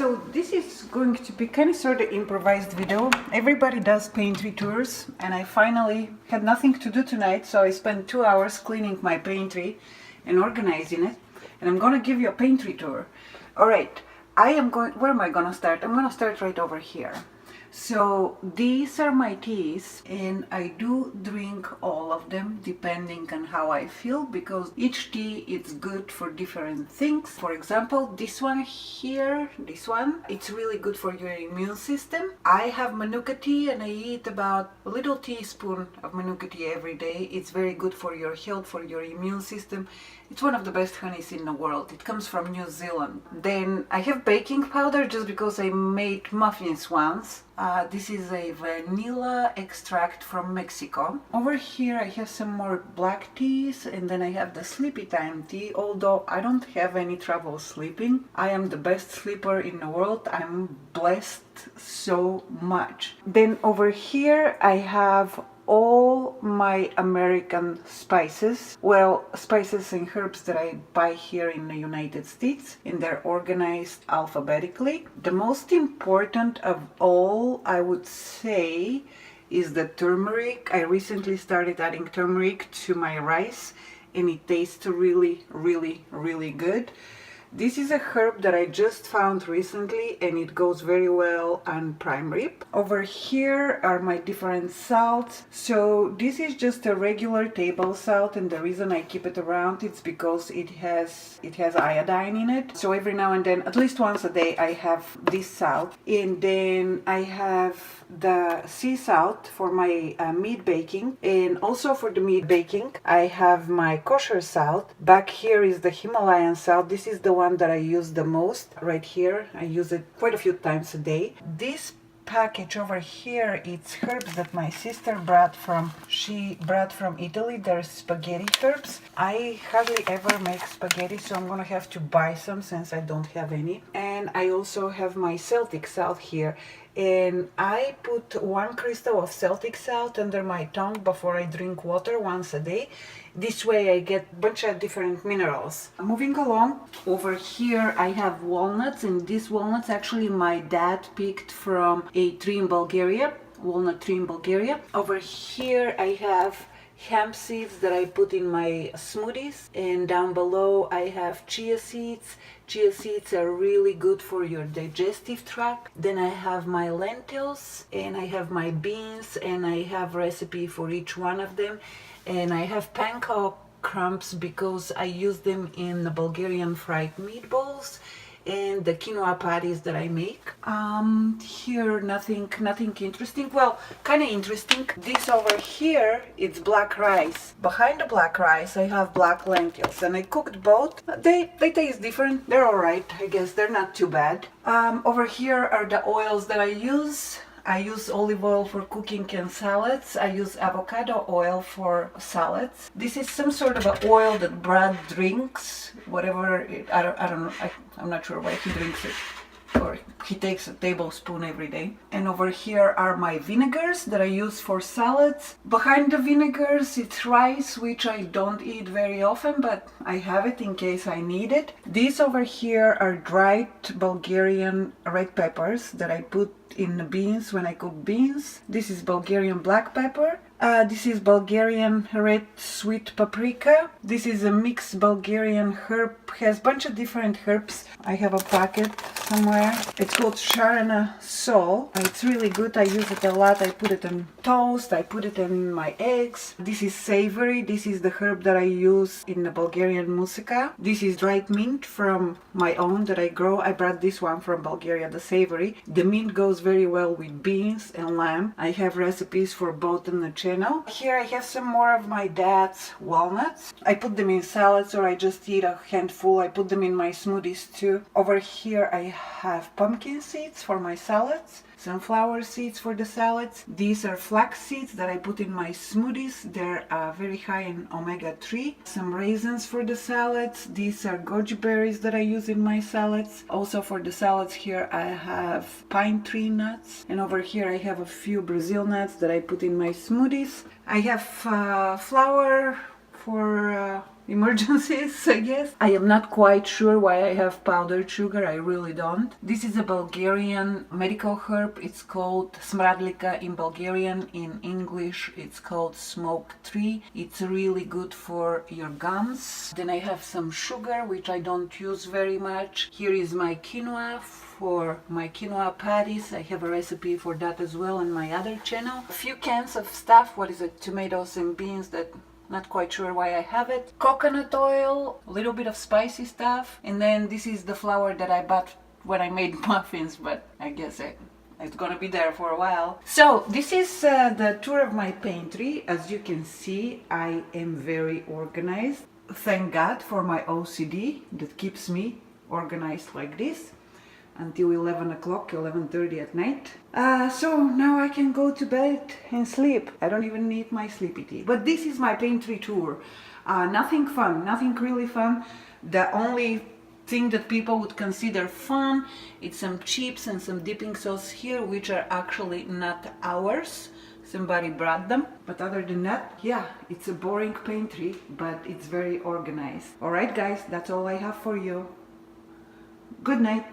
So this is going to be kind of sort of improvised video. Everybody does pantry tours, and I finally had nothing to do tonight, so I spent 2 hours cleaning my pantry and organizing it, and I'm gonna give you a pantry tour. All right, where am I gonna start? I'm gonna start right over here. So these are my teas, and I do drink all of them depending on how I feel, because each tea is good for different things. For example, this one here, it's really good for your immune system. I have manuka tea, and I eat about a little teaspoon of manuka tea every day. It's very good for your health, for your immune system. It's one of the best honeys in the world. It comes from New Zealand. Then I have baking powder just because I made muffins once. This is a vanilla extract from Mexico. Over here I have some more black teas, and then I have the sleepy time tea, although I don't have any trouble sleeping. I am the best sleeper in the world. I'm blessed so much. Then over here I have all my American spices, well, spices and herbs that I buy here in the United States, and they're organized alphabetically. The most important of all, I would say, is the turmeric. I recently started adding turmeric to my rice, and it tastes really, really, really good. This is a herb that I just found recently, and it goes very well on prime rib. Over here are my different salts. So this is just a regular table salt, and the reason I keep it around is because it has iodine in it. So every now and then, at least once a day, I have this salt. And then I have the sea salt for my meat baking, and also for the meat baking I have my kosher salt. Back here is the Himalayan salt. This is the one that I use the most right here. I use it quite a few times a day. This package over here, it's herbs that my sister brought from Italy. They're spaghetti herbs. I hardly ever make spaghetti, so I'm gonna have to buy some since I don't have any. And I also have my Celtic salt here, and I put 1 crystal of Celtic salt under my tongue before I drink water once a day. This way I get a bunch of different minerals. Moving along, over here I have walnuts, and these walnuts actually my dad picked from a tree in Bulgaria, walnut tree in Bulgaria. Over here I have hemp seeds that I put in my smoothies, and down below I have chia seeds. Chia seeds are really good for your digestive tract. Then I have my lentils, and I have my beans, and I have recipe for each one of them. And I have panko crumbs because I use them in the Bulgarian fried meatballs and the quinoa patties that I make. Here nothing interesting. Well, kind of interesting. This over here, it's black rice. Behind the black rice I have black lentils, and I cooked both. They taste different. They're alright, I guess. They're not too bad. Over here are the oils that I use. I use olive oil for cooking and salads. I use avocado oil for salads. This is some sort of an oil that Brad drinks, whatever. I don't know. I'm not sure why he drinks it, or he takes a tablespoon every day. And over here are my vinegars that I use for salads. Behind the vinegars it's rice, which I don't eat very often, but I have it in case I need it. These over here are dried Bulgarian red peppers that I put in the beans when I cook beans. This is Bulgarian black pepper. This is Bulgarian red sweet paprika. This is a mixed Bulgarian herb, has a bunch of different herbs. I have a packet somewhere. It's called Sharana Sol. It's really good. I use it a lot. I put it on toast. I put it in my eggs. This is savory. This is the herb that I use in the Bulgarian moussaka. This is dried mint from my own that I grow. I brought this one from Bulgaria, the savory. The mint goes very well with beans and lamb. I have recipes for both in the channel. Here I have some more of my dad's walnuts. I put them in salads, or I just eat a handful. I put them in my smoothies too. Over here I have pumpkin seeds for my salads, sunflower seeds for the salads. These are flax seeds that I put in my smoothies. They're very high in omega-3. Some raisins for the salads. These are goji berries that I use in my salads. Also for the salads here I have pine tree nuts. And over here I have a few Brazil nuts that I put in my smoothies. I have flour for emergencies, I guess. I am not quite sure why I have powdered sugar, I really don't. This is a Bulgarian medical herb. It's called smradlika in Bulgarian. In English it's called smoke tree. It's really good for your gums. Then I have some sugar, which I don't use very much. Here is my quinoa for my quinoa patties. I have a recipe for that as well on my other channel. A few cans of stuff, what is it, tomatoes and beans, that not quite sure why I have it. Coconut oil, a little bit of spicy stuff, and then this is the flour that I bought when I made muffins, but I guess it's gonna be there for a while. So this is the tour of my pantry. As you can see, I am very organized. Thank God for my OCD that keeps me organized like this until 11 o'clock, 11:30 at night. So now I can go to bed and sleep. I don't even need my sleepy tea. But this is my pantry tour. Nothing fun, nothing really fun. The only thing that people would consider fun, it's some chips and some dipping sauce here, which are actually not ours. Somebody brought them. But other than that, yeah, it's a boring pantry, but it's very organized. Alright guys, that's all I have for you. Good night.